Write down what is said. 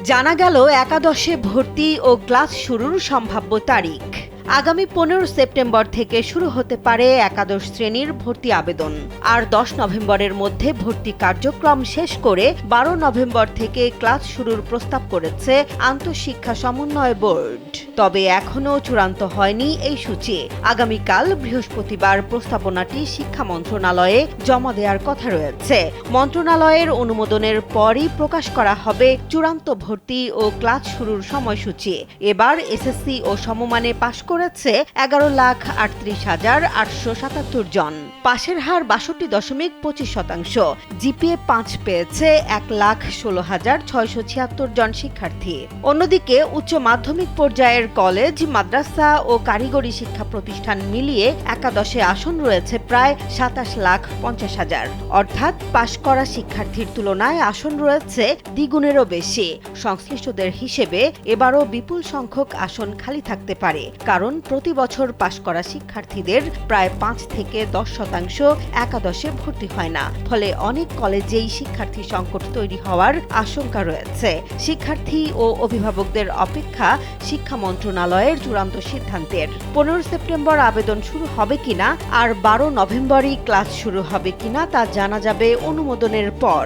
জানা গেল একাদশে ভর্তি ও ক্লাস শুরুর সম্ভাব্য তারিখ। আগামী 15 সেপ্টেম্বর থেকে শুরু হতে পারে একাদশ শ্রেণীর ভর্তি আবেদন। আর 10 নভেম্বরের মধ্যে ভর্তি কার্যক্রম শেষ করে 12 নভেম্বর থেকে ক্লাস শুরুর প্রস্তাব করেছে আন্তঃশিক্ষা সমন্বয় বোর্ড। তবে এখনও চূড়ান্ত হয়নি এই সূচি। আগামীকাল বৃহস্পতিবার প্রস্তাবনাটি শিক্ষা মন্ত্রণালয়ে জমা দেওয়ার কথা রয়েছে। মন্ত্রণালয়ের অনুমোদনের পরই প্রকাশ করা হবে চূড়ান্ত ভর্তি ও ক্লাস শুরুর সময়সূচি। এবার এসএসসি ও সমমানে পাশ করেছে 11,38,877 জন। পাশের হার 62.25%। জিপিএ 5 পেয়েছে 1,16,676 জন শিক্ষার্থী। অন্যদিকে উচ্চ মাধ্যমিক পর্যায়ের কলেজ, মাদ্রাসা ও কারিগরি শিক্ষা প্রতিষ্ঠান মিলিয়ে একাদশে আসন রয়েছে প্রায় 27,50,000। অর্থাৎ পাশ করা শিক্ষার্থীর তুলনায় আসন রয়েছে দ্বিগুণেরও বেশি। সংশ্লিষ্টদের হিসেবে এবারও বিপুল সংখ্যক আসন খালি থাকতে পারে, কারণ প্রতি বছর পাশ করা শিক্ষার্থীদের প্রায় 5 থেকে 10% একাদশে ভর্তি হয় না। ফলে অনেক কলেজেই শিক্ষার্থী সংকট তৈরি হওয়ার আশঙ্কা রয়েছে। শিক্ষার্থী ও অভিভাবকদের অপেক্ষা শিক্ষা মন্ত্রণালয়ের চূড়ান্ত সিদ্ধান্তের। 15 সেপ্টেম্বর আবেদন শুরু হবে কিনা আর 12 নভেম্বরই ক্লাস শুরু হবে কিনা তা জানা যাবে অনুমোদনের পর।